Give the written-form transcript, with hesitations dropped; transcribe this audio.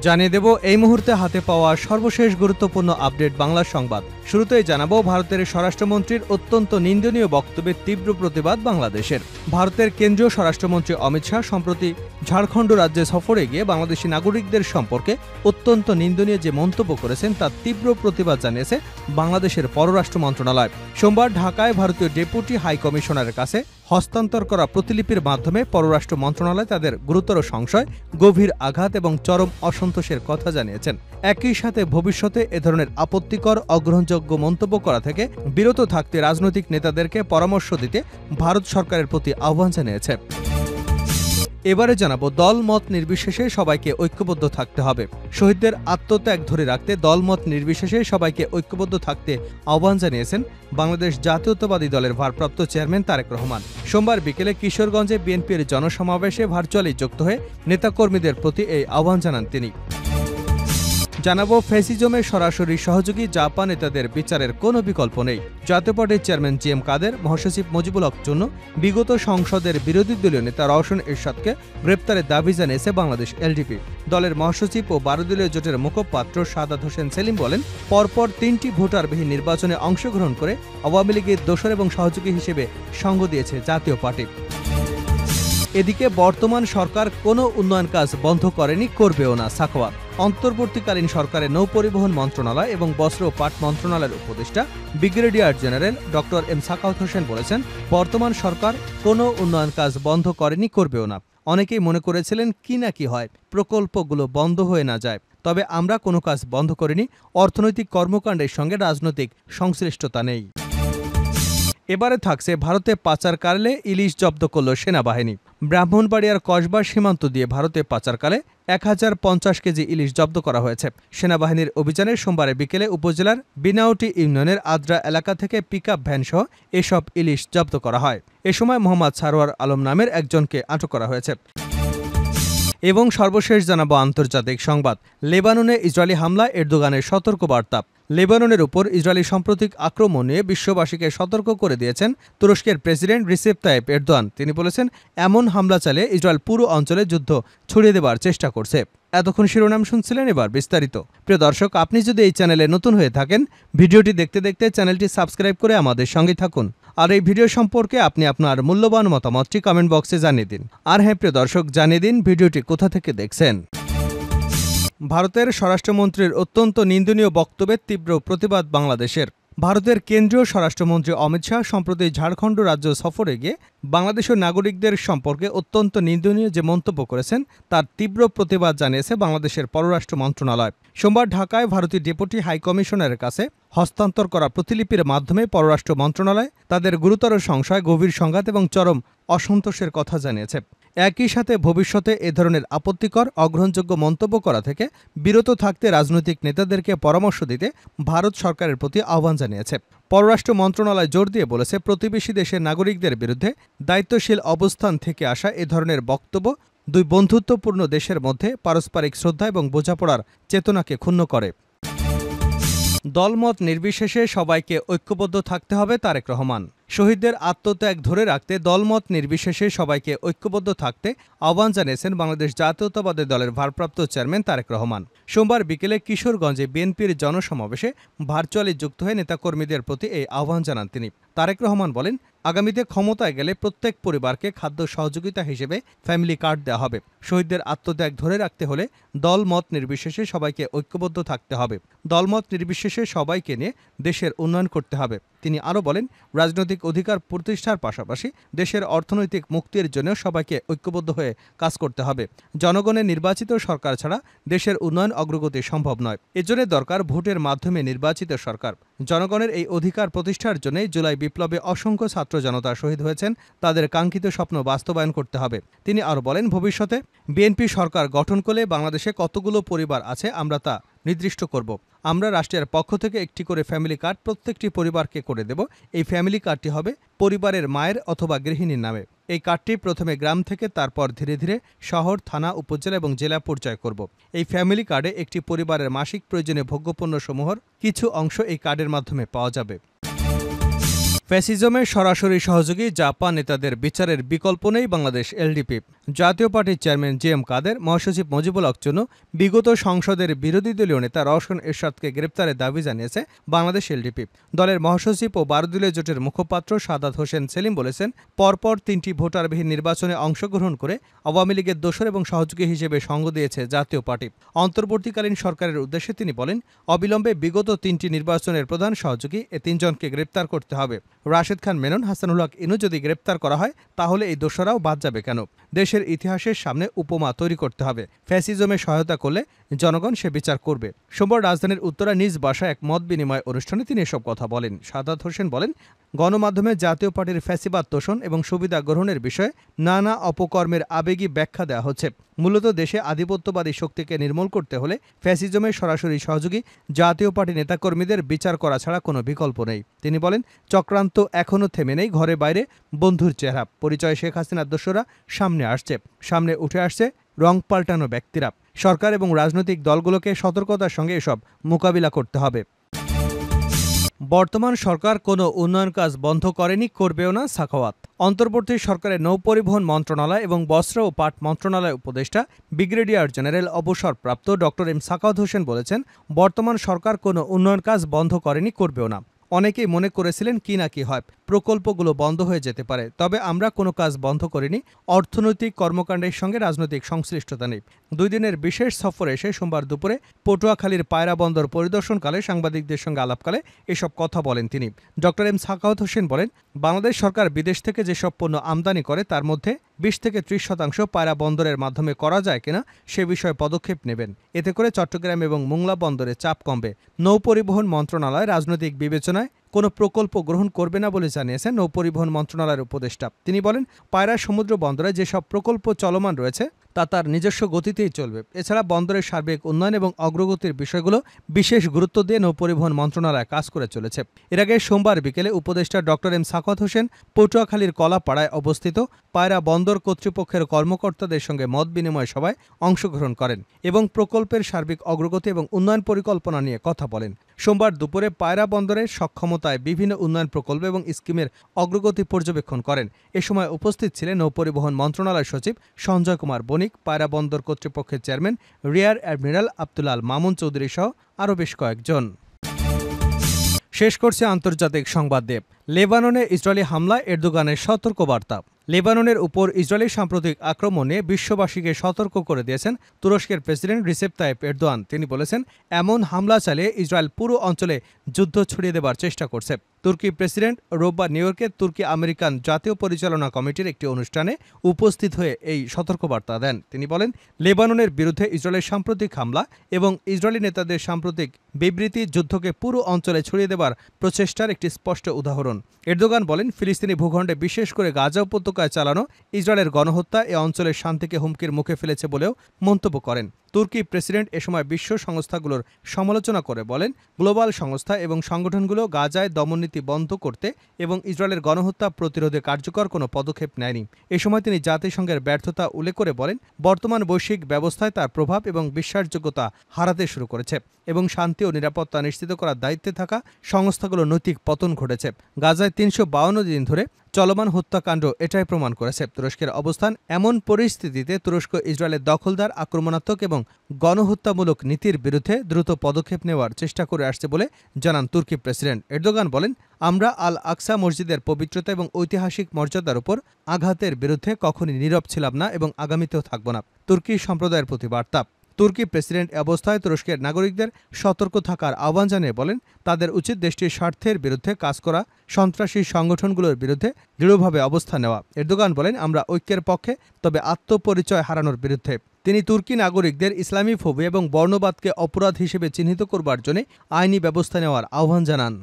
জানিয়ে দেব এই মুহূর্তে হাতে পাওয়া সর্বশেষ গুরুত্বপূর্ণ আপডেট বাংলা সংবাদ। শুরুতেই জানাবো ভারতের স্বরাষ্ট্রমন্ত্রীর অত্যন্ত নিন্দনীয় বক্তব্যের তীব্র প্রতিবাদ বাংলাদেশের। ভারতের কেন্দ্রীয় স্বরাষ্ট্রমন্ত্রী অমিত শাহ সম্প্রতি ঝাড়খণ্ড রাজ্যে সফরে গিয়ে বাংলাদেশি নাগরিকদের সম্পর্কে অত্যন্ত নিন্দনীয় যে মন্তব্য করেছেন তার তীব্র প্রতিবাদ জানিয়েছে বাংলাদেশের পররাষ্ট্র মন্ত্রণালয়। সোমবার ঢাকায় ভারতীয় ডেপুটি হাই কমিশনারের কাছে হস্তান্তর করা প্রতিলিপির মাধ্যমে পররাষ্ট্র মন্ত্রণালয় তাদের গুরুতর সংশয়, গভীর আঘাত এবং চরম অসন্তোষের কথা জানিয়েছেন। একই সাথে ভবিষ্যতে এ ধরনের আপত্তিকর অগ্রহণযোগ্য মন্তব্য করা থেকে বিরত থাকতে রাজনৈতিক নেতাদেরকে পরামর্শ দিতে ভারত সরকারের প্রতি আহ্বান জানিয়েছে। এবারে জানাবো দলমত নির্বিশেষে সবাইকে ঐক্যবদ্ধ থাকতে হবে। শহীদদের আত্মত্যাগ ধরে রাখতে দলমত নির্বিশেষে সবাইকে ঐক্যবদ্ধ থাকতে আহ্বান জানিয়েছেন বাংলাদেশ জাতীয়তাবাদী দলের ভারপ্রাপ্ত চেয়ারম্যান তারেক রহমান। সোমবার বিকেলে কিশোরগঞ্জে বিএনপির জনসমাবেশে ভার্চুয়ালি যুক্ত হয়ে নেতাকর্মীদের প্রতি এই আহ্বান জানান তিনি। জানাবো ফ্যাসিজমের সরাসরি সহযোগী জাপা নেতাদের বিচারের কোনো বিকল্প নেই। জাতীয় পার্টির চেয়ারম্যান জি.এম. কাদের, মহাসচিব মুজিবুল হক জন্য বিগত সংসদের বিরোধী দলীয় নেতা রওশন এরশাদকে গ্রেপ্তারের দাবি জানিয়েছে বাংলাদেশ এলডিপি। দলের মহাসচিব ও 12 দলীয় জোটের মুখপাত্র সাদাত হোসেন সেলিম বলেন, পরপর 3টি ভোটারবিহীন নির্বাচনে অংশগ্রহণ করে আওয়ামী লীগের দোসর এবং সহযোগী হিসেবে সঙ্গ দিয়েছে জাতীয় পার্টি। এদিকে বর্তমান সরকার কোনো উন্নয়ন কাজ বন্ধ করেনি, করবেও না। সাখাওয়াত অন্তর্বর্তীকালীন সরকারের নৌপরিবহন মন্ত্রণালয় এবং বস্ত্র ও পাট মন্ত্রণালয়ের উপদেষ্টা brigadier general doctor M Sakhawat Hossain বলেছেন, বর্তমান সরকার কোনো উন্নয়ন কাজ বন্ধ করেনি, করবেও না। অনেকেই মনে করেছিলেন কি না কি হয়, প্রকল্পগুলো বন্ধ হয়ে না যায়। তবে আমরা কোনো কাজ বন্ধ করিনি। অর্থনৈতিক কর্মকাণ্ডের সঙ্গে রাজনৈতিক সংশ্লিষ্টতা নেই। এবারে থাকছে ভারতে পাচারকালে ইলিশ জব্দ করল সেনাবাহিনী। ব্রাহ্মণবাড়িয়ার কসবা সীমান্ত দিয়ে ভারতে পাচারকালে 1050 কেজি ইলিশ জব্দ করা হয়েছে। সেনাবাহিনীর অভিযানে সোমবার বিকেলে উপজেলার বিনাউটি ইউনিয়নের আদ্রা এলাকা থেকে পিকআপ ভ্যানসহ এসব ইলিশ জব্দ করা হয়। এ সময় মোহাম্মদ সারোয়ার আলম নামের একজনকে আটক করা হয়েছে। এবং সর্বশেষ জানাবো আন্তর্জাতিক সংবাদ। লেবাননে ইসরায়েলি হামলা, এরদোগানের সতর্কবার্তা। লেবাননের উপর ইসরায়েলি সাম্প্রতিক আক্রমণ নিয়ে বিশ্ববাসীকে সতর্ক করে দিয়েছেন তুরস্কের প্রেসিডেন্ট রিসেপ তাইয়েপ এরদোয়ান। তিনি বলেছেন, এমন হামলা চালিয়ে ইসরায়েল পুরো অঞ্চলে যুদ্ধ ছড়িয়ে দেবার চেষ্টা করছে। এতক্ষণ শিরোনাম শুনছিলেন, এবার বিস্তারিত। প্রিয় দর্শক, আপনি যদি এই চ্যানেলে নতুন হয়ে থাকেন, ভিডিওটি দেখতে দেখতে চ্যানেলটি সাবস্ক্রাইব করে আমাদের সঙ্গে থাকুন। আর এই ভিডিও সম্পর্কে আপনি আপনার মূল্যবান মতামতটি কমেন্ট বক্সে জানিয়ে দিন। আর হ্যাঁ প্রিয় দর্শক, জানিয়ে দিন ভিডিওটি কোথা থেকে দেখছেন। ভারতের স্বরাষ্ট্রমন্ত্রীর অত্যন্ত নিন্দনীয় বক্তব্যের তীব্র প্রতিবাদ বাংলাদেশের। ভারতের কেন্দ্রীয় স্বরাষ্ট্রমন্ত্রী অমিত শাহ সম্প্রতি ঝাড়খণ্ড রাজ্য সফরে গিয়ে বাংলাদেশের নাগরিকদের সম্পর্কে অত্যন্ত নিন্দনীয় যে মন্তব্য করেছেন তার তীব্র প্রতিবাদ জানিয়েছে বাংলাদেশের পররাষ্ট্র মন্ত্রণালয়। সোমবার ঢাকায় ভারতীয় ডেপুটি হাই কমিশনারের কাছে হস্তান্তর করা প্রতিলিপির মাধ্যমে পররাষ্ট্র মন্ত্রণালয় তাদের গুরুতর সংশয়, গভীর সংঘাত এবং চরম অসন্তোষের কথা জানিয়েছে। একই সাথে ভবিষ্যতে এ ধরনের আপত্তিকর অগ্রহণযোগ্য মন্তব্য করা থেকে বিরত থাকতে রাজনৈতিক নেতাদেরকে পরামর্শ দিতে ভারত সরকারের প্রতি আহ্বান জানিয়েছে। পররাষ্ট্র মন্ত্রণালয় জোর দিয়ে বলেছে, প্রতিবেশী দেশের নাগরিকদের বিরুদ্ধে দায়িত্বশীল অবস্থান থেকে আসা এ ধরনের বক্তব্য দুই বন্ধুত্বপূর্ণ দেশের মধ্যে পারস্পরিক শ্রদ্ধা এবং বোঝাপড়ার চেতনাকে ক্ষুণ্ণ করে। দলমত নির্বিশেষে সবাইকে ঐক্যবদ্ধ থাকতে হবে। তারেক রহমান শহীদদের আত্মত্যাগ ধরে রাখতে দলমত নির্বিশেষে সবাইকে ঐক্যবদ্ধ থাকতে আহ্বান জানিয়েছেন বাংলাদেশ জাতীয়তাবাদী দলের ভারপ্রাপ্ত চেয়ারম্যান তারেক রহমান। সোমবার বিকেলে কিশোরগঞ্জে বিএনপির জনসমাবেশে ভার্চুয়ালি যুক্ত হয়ে নেতাকর্মীদের প্রতি এই আহ্বান জানান তিনি। তারেক রহমান বলেন, আগামীতে ক্ষমতায় গেলে প্রত্যেক পরিবারকে খাদ্য সহযোগিতা হিসেবে ফ্যামিলি কার্ড দেওয়া হবে। শহীদদের আত্মত্যাগ ধরে রাখতে হলে দলমত নির্বিশেষে সবাইকে ঐক্যবদ্ধ থাকতে হবে। দলমত নির্বিশেষে সবাইকে নিয়ে দেশের উন্নয়ন করতে হবে। তিনি আরও বলেন, রাজনৈতিক অধিকার প্রতিষ্ঠার পাশাপাশি দেশের অর্থনৈতিক মুক্তির জন্য সবাইকে ঐক্যবদ্ধ হয়ে কাজ করতে হবে। জনগণের নির্বাচিত সরকার ছাড়া দেশের উন্নয়ন অগ্রগতি সম্ভব নয়। এজন্য দরকার ভোটের মাধ্যমে নির্বাচিত সরকার। জনগণের এই অধিকার প্রতিষ্ঠার জন্য জুলাই বিপ্লবে অসংখ্য ছাত্র জনতা শহীদ হয়েছেন, তাদের কাঙ্ক্ষিত স্বপ্ন বাস্তবায়ন করতে হবে। তিনি আরও বলেন, ভবিষ্যতে বিএনপি সরকার গঠন করলে বাংলাদেশে কতগুলো পরিবার আছে আমরা তা নির্দিষ্ট করব। আমরা রাষ্ট্রের পক্ষ থেকে একটি করে ফ্যামিলি কার্ড প্রত্যেকটি পরিবারকে করে দেব। এই ফ্যামিলি কার্ডটি হবে পরিবারের মায়ের অথবা গৃহিণীর নামে। এই কার্ডটি প্রথমে গ্রাম থেকে তারপর ধীরে ধীরে শহর, থানা, উপজেলা এবং জেলা পর্যায়ে করব। এই ফ্যামিলি কার্ডে একটি পরিবারের মাসিক প্রয়োজনীয় ভোগ্যপণ্য সমূহের কিছু অংশ এই কার্ডের মাধ্যমে পাওয়া যাবে। ফ্যাসিজমের সরাসরি সহযোগী জাপান নেতাদের বিচারের বিকল্প নেই বাংলাদেশ এলডিপি। জাতীয় পার্টির চেয়ারম্যান জি.এম. কাদের, মহাসচিব মজিবুল হক চুনু, বিগত সংসদের বিরোধী দলীয় নেতা রওশন এরশাদকে গ্রেপ্তারের দাবি জানিয়েছে বাংলাদেশ এলডিপি। দলের মহাসচিব ও 12 দলীয় জোটের মুখপাত্র সাদাত হোসেন সেলিম বলেছেন, পরপর 3টি ভোটারবিহীন নির্বাচনে অংশগ্রহণ করে আওয়ামী লীগের দোসর এবং সহযোগী হিসেবে সঙ্গ দিয়েছে জাতীয় পার্টি। অন্তর্বর্তীকালীন সরকারের উদ্দেশ্যে তিনি বলেন, অবিলম্বে বিগত 3টি নির্বাচনের প্রধান সহযোগী এ 3 জনকে গ্রেপ্তার করতে হবে। রাশেদ খান মেনন, হাসানুল হক ইনু যদি গ্রেপ্তার করা হয় তাহলে এই দোষরাও বাদ যাবে কেন? দেশের ইতিহাসের সামনে উপমা তৈরি করতে হবে। ফ্যাসিজমে সহায়তা করলে জনগণ সে বিচার করবে। সোমবার রাজধানীর উত্তরা নিজ বাসায় এক মত বিনিময় অনুষ্ঠানে তিনি এসব কথা বলেন। সাদাত হোসেন বলেন, গণমাধ্যমে জাতীয় পার্টির ফ্যাসিবাদ তোষণ এবং সুবিধা গ্রহণের বিষয়ে নানা অপকর্মের আবেগী ব্যাখ্যা দেওয়া হচ্ছে। মূলত দেশে আধিপত্যবাদী শক্তিকে নির্মূল করতে হলে ফ্যাসিজমের সরাসরি সহযোগী জাতীয় পার্টি নেতাকর্মীদের বিচার করা ছাড়া কোনো বিকল্প নেই। তিনি বলেন, চক্রান্ত এখনও থেমে নেই। ঘরে বাইরে বন্ধুর চেহারা পরিচয় শেখ হাসিনার দোসরা সামনে উঠে আসছে রং পাল্টানো ব্যক্তিরা। সরকার এবং রাজনৈতিক দলগুলোকে সতর্কতার সঙ্গে এসব মোকাবিলা করতে হবে। বর্তমান সরকার কোনো উন্নয়ন কাজ বন্ধ করেনি, করবেও না সাখাওয়াত। অন্তর্বর্তী সরকারের নৌপরিবহন মন্ত্রণালয় এবং বস্ত্র ও পাট মন্ত্রণালয় উপদেষ্টা ব্রিগেডিয়ার জেনারেল অবসরপ্রাপ্ত ড.এম. সাখাওয়াত হোসেন বলেছেন, বর্তমান সরকার কোনো উন্নয়ন কাজ বন্ধ করেনি, করবেও না। অনেকেই মনে করেছিলেন কি না কি হয়, প্রকল্পগুলো বন্ধ হয়ে যেতে পারে। তবে আমরা কোনো কাজ বন্ধ করিনি। অর্থনৈতিক কর্মকাণ্ডের সঙ্গে রাজনৈতিক সংশ্লিষ্টতা নেই। 2 দিনের বিশেষ সফরে এসে সোমবার দুপুরে পটুয়াখালীর পায়রা বন্দর পরিদর্শনকালে সাংবাদিকদের সঙ্গে আলাপকালে এসব কথা বলেন তিনি। ড.এম. সাখাওয়াত হোসেন বলেন, বাংলাদেশ সরকার বিদেশ থেকে যেসব পণ্য আমদানি করে তার মধ্যে 20 থেকে 30% পায়রা বন্দরের মাধ্যমে করা যায় কিনা সে বিষয়ে পদক্ষেপ নেবেন। এতে করে চট্টগ্রাম এবং মোংলা বন্দরে চাপ কমবে। নৌপরিবহন মন্ত্রণালয় রাজনৈতিক বিবেচনায় কোনো প্রকল্প গ্রহণ করবে না বলে জানিয়েছেন নৌপরিবহন মন্ত্রণালয়ের উপদেষ্টা। তিনি বলেন, পায়রা সমুদ্র বন্দরে যেসব প্রকল্প চলমান রয়েছে তা তার নিজস্ব গতিতেই চলবে। এছাড়া বন্দরের সার্বিক উন্নয়ন এবং অগ্রগতির বিষয়গুলো বিশেষ গুরুত্ব দিয়ে নৌপরিবহন মন্ত্রণালয় কাজ করে চলেছে। এর আগে সোমবার বিকেলে উপদেষ্টা ড.এম. সাখাওয়াত হোসেন পটুয়াখালীর কলাপাড়ায় অবস্থিত পায়রা বন্দর কর্তৃপক্ষের কর্মকর্তাদের সঙ্গে মত বিনিময় সভায় অংশগ্রহণ করেন এবং প্রকল্পের সার্বিক অগ্রগতি এবং উন্নয়ন পরিকল্পনা নিয়ে কথা বলেন। সোমবার দুপুরে পায়রা বন্দরের সক্ষমতায় বিভিন্ন উন্নয়ন প্রকল্প এবং স্কিমের অগ্রগতি পর্যবেক্ষণ করেন। এ সময় উপস্থিত ছিলেন নৌপরিবহন মন্ত্রণালয় সচিব সঞ্জয় কুমার বণিক, পায়রা বন্দর কর্তৃপক্ষের chairman rear admiral Abdul Al Mamun Chowdhury সহ আরও বেশ কয়েকজন। শেষ করছে আন্তর্জাতিক সংবাদ দেব। লেবাননে ইসরায়েলি হামলা, এরদোগানের সতর্কবার্তা। লেবাননের উপর ইসরায়েলি সাম্প্রতিক আক্রমণে বিশ্ববাসীকে সতর্ক করে দিয়েছেন তুরস্কের প্রেসিডেন্ট রিসেপ তাইপ এরদোয়ান। তিনি বলেছেন, এমন হামলা চালিয়ে ইসরায়েল পুরো অঞ্চলে যুদ্ধ ছড়িয়ে দেবার চেষ্টা করছে। তুর্কি প্রেসিডেন্ট রোববার নিউ ইয়র্কে তুর্কি আমেরিকান জাতীয় পরিচালনা কমিটির একটি অনুষ্ঠানে উপস্থিত হয়ে এই সতর্কবার্তা দেন। তিনি বলেন, লেবাননের বিরুদ্ধে ইসরায়েলের সাম্প্রতিক হামলা এবং ইসরায়েলি নেতাদের সাম্প্রতিক বিবৃতি যুদ্ধকে পুরো অঞ্চলে ছড়িয়ে দেবার প্রচেষ্টার একটি স্পষ্ট উদাহরণ। এরদোগান বলেন, ফিলিস্তিনি ভূখণ্ডে বিশেষ করে গাজা উপত্যকায় চালানো ইসরায়েলের গণহত্যা এ অঞ্চলের শান্তিকে হুমকির মুখে ফেলেছে বলেও মন্তব্য করেন। তুর্কি প্রেসিডেন্ট এ সময় বিশ্ব সংস্থাগুলোর সমালোচনা করে বলেন, গ্লোবাল সংস্থা এবং সংগঠনগুলো গাজায় দমননীতি বন্ধ করতে এবং ইসরায়েলের গণহত্যা প্রতিরোধে কার্যকর কোনো পদক্ষেপ নেয়নি। এ সময় তিনি জাতিসংঘের ব্যর্থতা উল্লেখ করে বলেন, বর্তমান বৈশ্বিক ব্যবস্থায় তার প্রভাব এবং বিশ্বাসযোগ্যতা হারাতে শুরু করেছে এবং শান্তি ও নিরাপত্তা নিশ্চিত করার দায়িত্বে থাকা সংস্থাগুলোর নৈতিক পতন ঘটেছে। গাজায় 352 দিন ধরে চলমান হত্যাকাণ্ড এটাই প্রমাণ করেছে। তুরস্কের অবস্থান এমন পরিস্থিতিতে তুরস্ক ইসরায়েলের দখলদার, আক্রমণাত্মক এবং গণহত্যামূলক নীতির বিরুদ্ধে দ্রুত পদক্ষেপ নেওয়ার চেষ্টা করে আসছে বলে জানান তুর্কি প্রেসিডেন্ট। এরদোগান বলেন, আমরা আল আকসা মসজিদের পবিত্রতা এবং ঐতিহাসিক মর্যাদার উপর আঘাতের বিরুদ্ধে কখনই নীরব ছিলাম না এবং আগামীতেও থাকব না। তুর্কি সম্প্রদায়ের প্রতি বার্তা। তুর্কি প্রেসিডেন্ট অবস্থায় তুরস্কের নাগরিকদের সতর্ক থাকার আহ্বান জানিয়ে বলেন, তাদের উচিত দেশটির স্বার্থের বিরুদ্ধে কাজ করা, সন্ত্রাসী সংগঠনগুলোর বিরুদ্ধে দৃঢ়ভাবে অবস্থান নেওয়া। এরদোগান বলেন, আমরা ঐক্যের পক্ষে, তবে আত্মপরিচয় হারানোর বিরুদ্ধে। তিনি তুর্কি নাগরিকদের ইসলামী ফোবিয়া এবং বর্ণবাদকে অপরাধ হিসেবে চিহ্নিত করবার জন্য আইনি ব্যবস্থা নেওয়ার আহ্বান জানান।